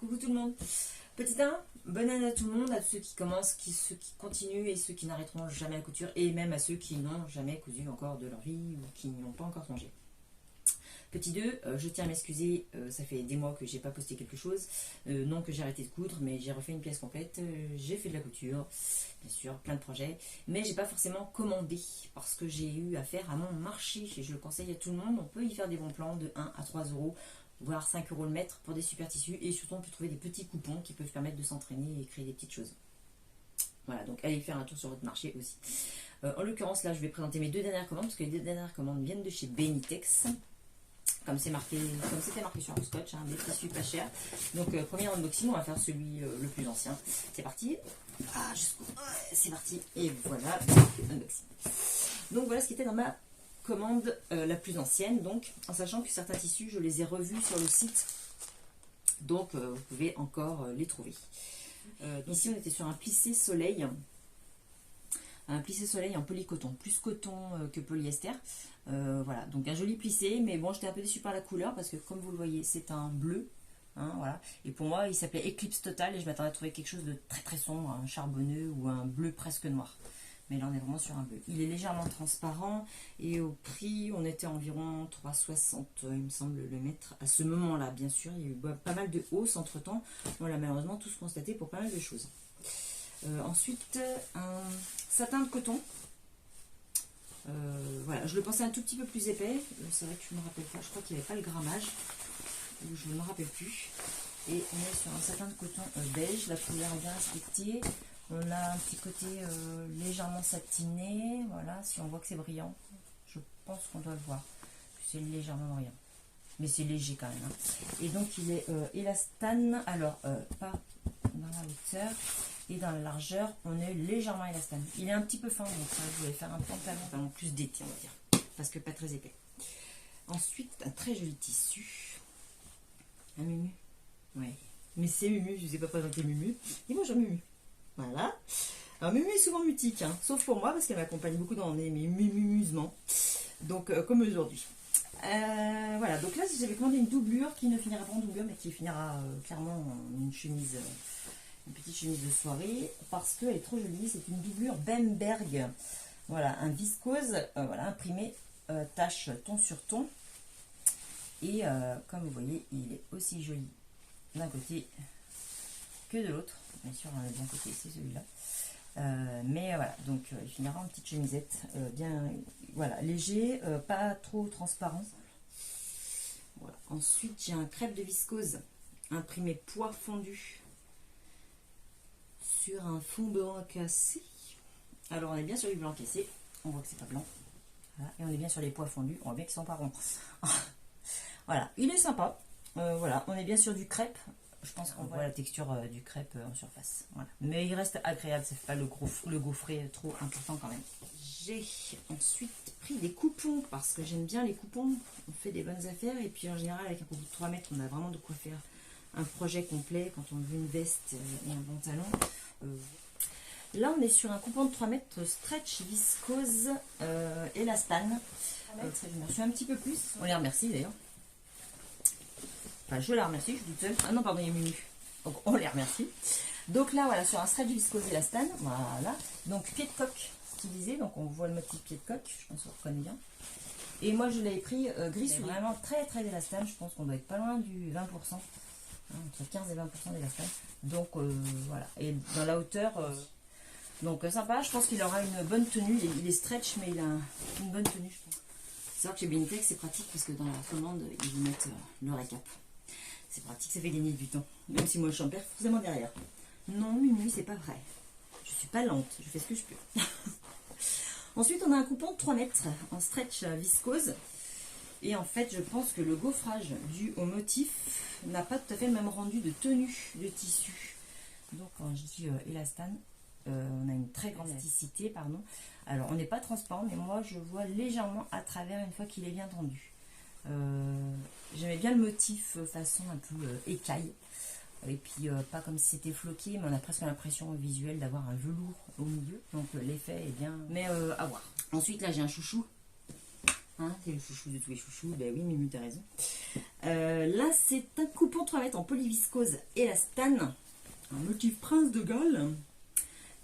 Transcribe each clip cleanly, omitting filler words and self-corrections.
Coucou tout le monde. Petit 1, bonne année à tout le monde, à tous ceux qui commencent, ceux qui continuent et ceux qui n'arrêteront jamais la couture, et même à ceux qui n'ont jamais cousu encore de leur vie ou qui n'y ont pas encore songé. Petit 2, je tiens à m'excuser, ça fait des mois que j'ai pas posté quelque chose, non que j'ai arrêté de coudre, mais j'ai refait une pièce complète, j'ai fait de la couture, bien sûr, plein de projets, mais j'ai pas forcément commandé, parce que j'ai eu affaire à mon marché, et je le conseille à tout le monde, on peut y faire des bons plans de 1 à 3 euros, voire 5 euros le mètre pour des super tissus, et surtout on peut trouver des petits coupons qui peuvent permettre de s'entraîner et créer des petites choses. Voilà, donc allez faire un tour sur votre marché aussi. En l'occurrence, là, je vais présenter mes deux dernières commandes, parce que les deux dernières commandes viennent de chez Benitex. Comme c'était marqué sur le scotch, hein, des tissus pas chers. Donc premier unboxing, on va faire celui le plus ancien. C'est parti. C'est parti. Et voilà, unboxing. Donc voilà ce qui était dans ma commande la plus ancienne. Donc en sachant que certains tissus, je les ai revus sur le site. Donc vous pouvez encore les trouver. Ici on était sur un plissé soleil. Un plissé soleil en polycoton, plus coton que polyester. Voilà, donc un joli plissé, mais bon, j'étais un peu déçue par la couleur parce que comme vous le voyez, c'est un bleu. Hein, voilà. Et pour moi, il s'appelait Eclipse Total et je m'attendais à trouver quelque chose de très très sombre, un charbonneux ou un bleu presque noir. Mais là, on est vraiment sur un bleu. Il est légèrement transparent et au prix, on était environ 3,60, il me semble, le mètre. À ce moment-là, bien sûr, il y a eu pas mal de hausses entre-temps. On l'a malheureusement tous constaté pour pas mal de choses. Ensuite, un satin de coton. Voilà, je le pensais un tout petit peu plus épais. C'est vrai que je ne me rappelle pas. Je crois qu'il n'y avait pas le grammage. Ou je ne me rappelle plus. Et on est sur un satin de coton beige. La couleur est bien respectée. On a un petit côté légèrement satiné. Voilà, si on voit que c'est brillant. Je pense qu'on doit le voir. C'est légèrement brillant. Mais c'est léger quand même. Hein. Et donc il est élastane. Alors, pas dans la hauteur. Et dans la largeur, on est légèrement élastane. Il est un petit peu fin, donc ça, je voulais faire un pantalon plus d'été, on va dire. Parce que pas très épais. Ensuite, un très joli tissu. Un mumu. Ouais. Mais c'est Mumu, je ne vous ai pas présenté Mumu. Et bonjour Mumu. Voilà. Alors Mumu est souvent mutique, hein, sauf pour moi, parce qu'elle m'accompagne beaucoup dans mes mumusements. Donc, comme aujourd'hui. Voilà, donc là, j'avais commandé une doublure qui ne finira pas en doublure, mais qui finira clairement en une chemise... une petite chemise de soirée parce qu'elle est trop jolie. C'est une doublure Bemberg, voilà, un viscose, voilà, imprimé tache ton sur ton, et comme vous voyez, il est aussi joli d'un côté que de l'autre. Bien sûr, d'un côté c'est celui-là, mais voilà, donc il finira en petite chemisette, bien, voilà, léger, pas trop transparent. Voilà. Ensuite, j'ai un crêpe de viscose imprimé poids fondu sur un fond blanc cassé. Alors on est bien sur du blanc cassé, on voit que c'est pas blanc. Voilà. Et on est bien sur les pois fondus, on voit bien qu'ils sont pas ronds. Voilà, il est sympa. Voilà, on est bien sur du crêpe. Je pense qu'on voit la texture du crêpe en surface. Voilà. Mais il reste agréable, ça fait pas le gaufret trop important quand même. J'ai ensuite pris des coupons parce que j'aime bien les coupons. On fait des bonnes affaires et puis en général avec un coupon de 3 mètres, on a vraiment de quoi faire un projet complet quand on veut une veste et un pantalon. Là on est sur un coupon de 3 mètres stretch viscose élastane. Je me suis un petit peu plus. On les remercie d'ailleurs. Enfin, je la remercie, je suis toute seule. Ah non, pardon, il y a Munu. Donc on les remercie. Donc là, voilà, sur un stretch viscose élastane. Voilà. Donc pied de coque stylisé. Donc on voit le motif pied de coque. Je pense qu'on reconnaît bien. Et moi je l'avais pris gris soulier. Vraiment très très élastane. Je pense qu'on doit être pas loin du 20%. Entre 15 et 20% d'élastane. Donc voilà. Et dans la hauteur, donc sympa. Je pense qu'il aura une bonne tenue. Il est stretch, mais il a une bonne tenue, je pense. C'est vrai que chez Benitex, c'est pratique parce que dans la commande, ils vous mettent le récap. C'est pratique, ça fait gagner du temps. Même si moi je suis en perds forcément derrière. Non, Mimi, c'est pas vrai. Je suis pas lente, je fais ce que je peux. Ensuite, on a un coupon de 3 mètres en stretch viscose. Et en fait, je pense que le gaufrage dû au motif n'a pas tout à fait le même rendu de tenue de tissu. Donc, quand je dis élastane, on a une très grande élasticité, pardon. Alors, on n'est pas transparent, mais moi, je vois légèrement à travers une fois qu'il est bien tendu. J'aimais bien le motif façon un peu écaille. Et puis, pas comme si c'était floqué, mais on a presque l'impression visuelle d'avoir un velours au milieu. Donc, l'effet est bien... Mais à voir. Ensuite, là, j'ai un chouchou. Hein, t'es le chouchou de tous les chouchous. Ben oui, Mimu, t'as raison. Là, c'est un coupon 3 mètres en polyviscose élastane. Un motif prince de Galles.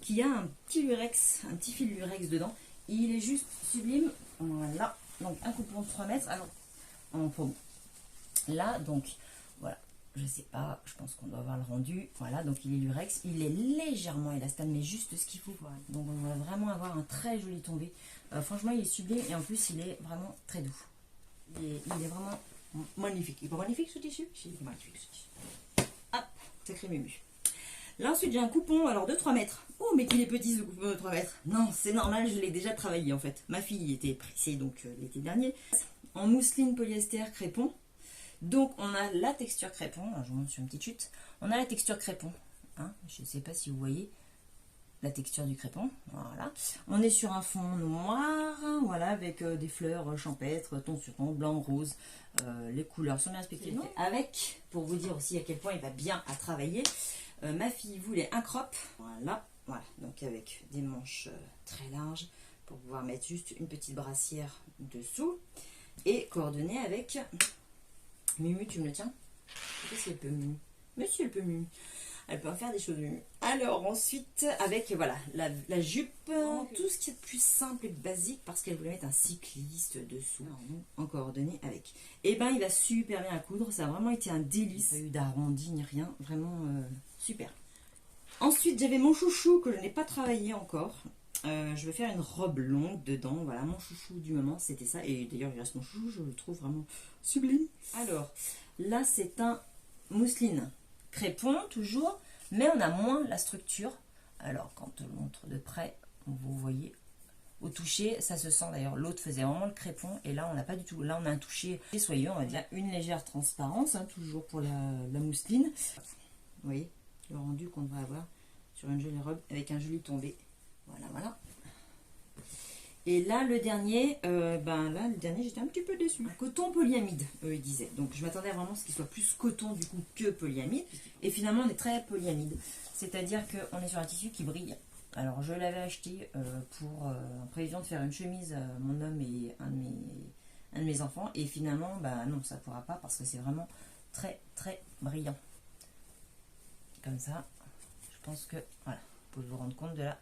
Qui a un petit lurex, un petit fil lurex dedans. Il est juste sublime. Voilà. Donc, un coupon de 3 mètres. Alors, en promo. Là, donc, voilà. Je sais pas, je pense qu'on doit avoir le rendu. Voilà, donc il est lurex. Il est légèrement élastane, mais juste ce qu'il faut. Voilà. Donc, on va vraiment avoir un très joli tombé. Franchement, il est sublime et en plus, il est vraiment très doux. Il est vraiment magnifique. Il est pas magnifique ce tissu? Si, il est magnifique ce tissu. Hop, sacré Mumu. Là, ensuite, j'ai un coupon alors de 3 mètres. Oh, mais qu'il est petit ce coupon de 3 mètres. Non, c'est normal, je l'ai déjà travaillé en fait. Ma fille était pressée donc l'été dernier. En mousseline polyester crépon. Donc, on a la texture crépon. Alors, je vous montre sur une petite chute. On a la texture crépon. Hein, je ne sais pas si vous voyez la texture du crépon. Voilà. On est sur un fond noir. Voilà, avec des fleurs champêtres, ton sur ton, blanc, rose. Les couleurs sont bien respectées. Avec, pour vous dire aussi à quel point il va bien à travailler, ma fille voulait un crop. Voilà. Voilà. Donc, avec des manches très larges pour pouvoir mettre juste une petite brassière dessous. Et coordonner avec... Mumu, tu me le tiens? Je sais pas si elle peut, Mumu. Mais si elle peut, Mumu. Elle peut en faire des choses, Mumu. Alors, ensuite, avec, voilà, la jupe, tout ce qui est de plus simple et basique, parce qu'elle voulait mettre un cycliste dessous, en coordonnée avec. Et ben, il va super bien à coudre. Ça a vraiment été un délice. Il n'y a pas eu d'arrondi ni rien. Vraiment super. Ensuite, j'avais mon chouchou que je n'ai pas travaillé encore. Je vais faire une robe longue dedans. Voilà, mon chouchou du moment, c'était ça. Et d'ailleurs, il reste mon chouchou, je le trouve vraiment sublime. Alors, là, c'est un mousseline crépon, toujours. Mais on a moins la structure. Alors, quand on le montre de près, vous voyez, au toucher, ça se sent d'ailleurs. L'autre faisait vraiment le crépon. Et là, on n'a pas du tout. Là, on a un toucher soyeux, on va dire. Une légère transparence, hein, toujours pour la mousseline. Vous voyez, le rendu qu'on devrait avoir sur une jolie robe avec un joli tombé. Voilà, voilà. Et là, le dernier, j'étais un petit peu déçue. Un coton polyamide, eux, ils disaient. Donc, je m'attendais vraiment à ce qu'il soit plus coton, du coup, que polyamide. Et finalement, on est très polyamide. C'est-à-dire qu'on est sur un tissu qui brille. Alors, je l'avais acheté en prévision de faire une chemise à mon homme et un de mes enfants. Et finalement, non, ça ne pourra pas parce que c'est vraiment très, très brillant. Comme ça, je pense que, voilà, vous pouvez vous rendre compte de la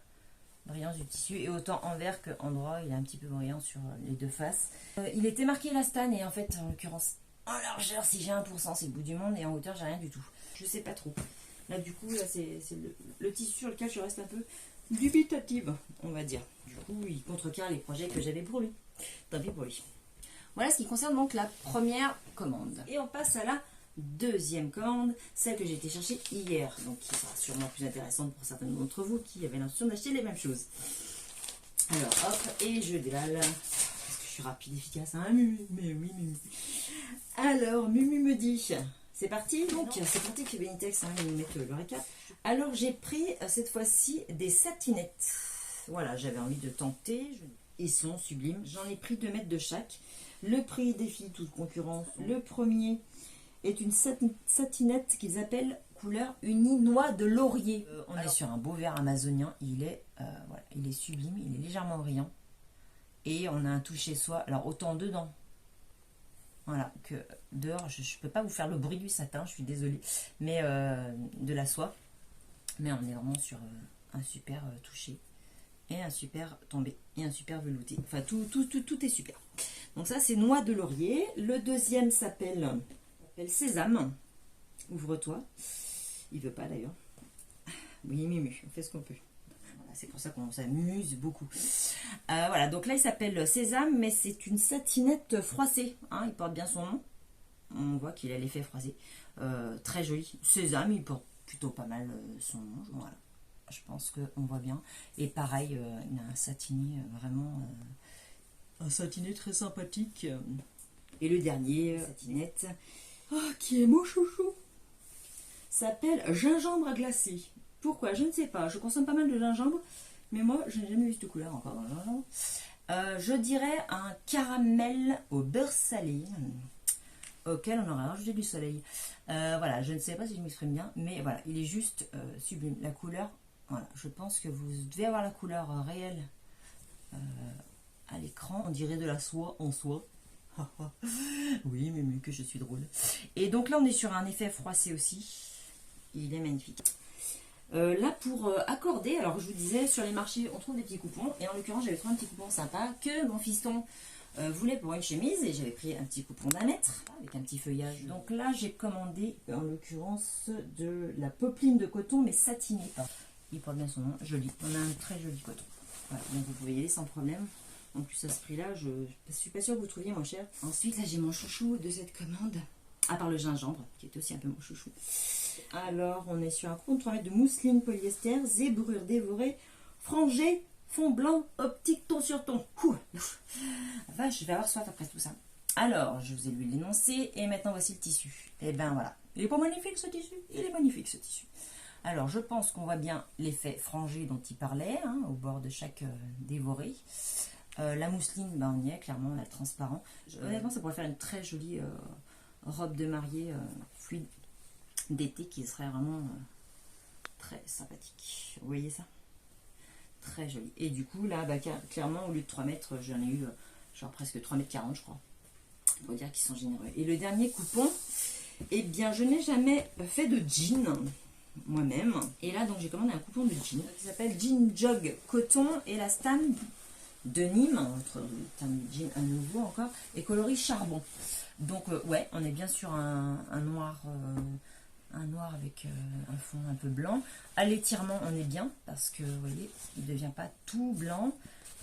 brillance du tissu, et autant envers qu'en droit, il est un petit peu brillant sur les deux faces. Il était marqué élastane, et en fait, en l'occurrence, en largeur, si j'ai 1%, c'est le bout du monde, et en hauteur, j'ai rien du tout. Je sais pas trop. Là, du coup, là, c'est le tissu sur lequel je reste un peu dubitative, on va dire. Du coup, il contrecarre les projets que j'avais pour lui. Tant pis pour lui. Voilà ce qui concerne donc la première commande. Et on passe à la deuxième commande, celle que j'ai été chercher hier, donc qui sera sûrement plus intéressante pour certains d'entre vous qui avaient l'intention d'acheter les mêmes choses. Alors hop, et je déballe, parce que je suis rapide, efficace, hein, Mumu, mais oui, Mumu. Alors, Mumu me dit, c'est parti, donc c'est parti que Benitex, hein, ils nous mettent le récap. Alors j'ai pris cette fois-ci des satinettes, voilà, j'avais envie de tenter, ils sont sublimes, j'en ai pris 2 mètres de chaque. Le prix défie toute concurrence. Le premier est une satinette qu'ils appellent couleur unie noix de laurier. On est sur un beau vert amazonien. Il est sublime, il est légèrement brillant. Et on a un toucher soie. Alors autant dedans, voilà, que dehors. Je ne peux pas vous faire le bruit du satin, je suis désolée. Mais de la soie. Mais on est vraiment sur un super toucher. Et un super tombé. Et un super velouté. Enfin, tout est super. Donc ça, c'est noix de laurier. Le deuxième s'appelle Sésame. Ouvre-toi. Il veut pas d'ailleurs. Oui, Mumu, on fait ce qu'on peut. Voilà, c'est pour ça qu'on s'amuse beaucoup. Voilà, donc là, il s'appelle Sésame, mais c'est une satinette froissée. Hein, il porte bien son nom. On voit qu'il a l'effet froissé. Très joli. Sésame, il porte plutôt pas mal son nom. Voilà. Je pense qu'on voit bien. Et pareil, il a un satiné vraiment... un satiné très sympathique. Et le dernier, satinette, qui est mon chouchou, s'appelle gingembre glacé. Pourquoi? Je ne sais pas. Je consomme pas mal de gingembre, mais moi, je n'ai jamais vu cette couleur encore dans le gingembre. Je dirais un caramel au beurre salé, auquel on aurait rajouté du soleil. Voilà, je ne sais pas si je m'exprime bien, mais voilà, il est juste sublime. La couleur, voilà, je pense que vous devez avoir la couleur réelle à l'écran. On dirait de la soie en soie. Oui, mais mieux que je suis drôle. Et donc là, on est sur un effet froissé aussi. Il est magnifique. Là, pour accorder, alors je vous disais, sur les marchés, on trouve des petits coupons. Et en l'occurrence, j'avais trouvé un petit coupon sympa que mon fiston voulait pour une chemise. Et j'avais pris un petit coupon d'1 mètre avec un petit feuillage. Donc là, j'ai commandé, en l'occurrence, de la popeline de coton, mais satinée. Il porte bien son nom, joli. On a un très joli coton. Voilà, donc vous pouvez y aller sans problème. En plus, à ce prix-là, je suis pas sûre que vous trouviez moins cher. Ensuite, là, j'ai mon chouchou de cette commande. À part le gingembre, qui est aussi un peu mon chouchou. Alors, on est sur un coupon de 3 mètres de mousseline polyester, zébrure dévorée, frangé, fond blanc, optique, ton sur ton. Vache, je vais avoir soif après tout ça. Alors, je vous ai lu l'énoncé, et maintenant voici le tissu. Et ben voilà. Il est pas magnifique ce tissu? Il est magnifique ce tissu. Alors, je pense qu'on voit bien l'effet frangé dont il parlait, hein, au bord de chaque dévoré. La mousseline, ben on y est, clairement, la transparent. Honnêtement, ça pourrait faire une très jolie robe de mariée fluide d'été qui serait vraiment très sympathique. Vous voyez ça? Très joli. Et du coup, là, bah, clairement, au lieu de 3 mètres, j'en ai eu genre presque 3 mètres 40, je crois. Il faut dire qu'ils sont généreux. Et le dernier coupon, eh bien, je n'ai jamais fait de jean moi-même. Et là, donc, j'ai commandé un coupon de jean qui s'appelle Jean Jog Coton Elastan de Nîmes, entre un jean à nouveau encore, et coloris charbon. Donc, ouais, on est bien sur un noir avec un fond un peu blanc. À l'étirement, on est bien, parce que, vous voyez, il ne devient pas tout blanc.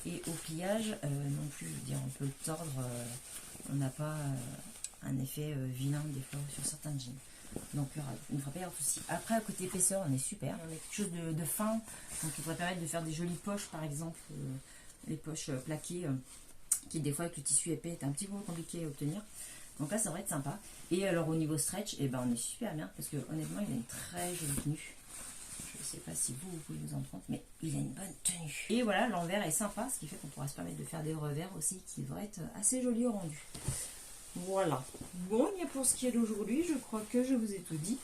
Et au pliage, non plus, je veux dire, on peut le tordre, on n'a pas un effet vilain des fois sur certains jeans. Donc, il ne devrait pas y avoir de souci. Après, à côté épaisseur, on est super. On a quelque chose de fin, donc il devrait permettre de faire des jolies poches, par exemple, les poches plaquées, qui des fois, avec le tissu épais, est un petit peu compliqué à obtenir. Donc là, ça devrait être sympa. Et alors, au niveau stretch, eh ben, on est super bien, parce que honnêtement, il a une très jolie tenue. Je ne sais pas si vous pouvez vous en rendre compte, mais il a une bonne tenue. Et voilà, l'envers est sympa, ce qui fait qu'on pourra se permettre de faire des revers aussi, qui devraient être assez jolis au rendu. Voilà. Bon, et pour ce qui est d'aujourd'hui, je crois que je vous ai tout dit.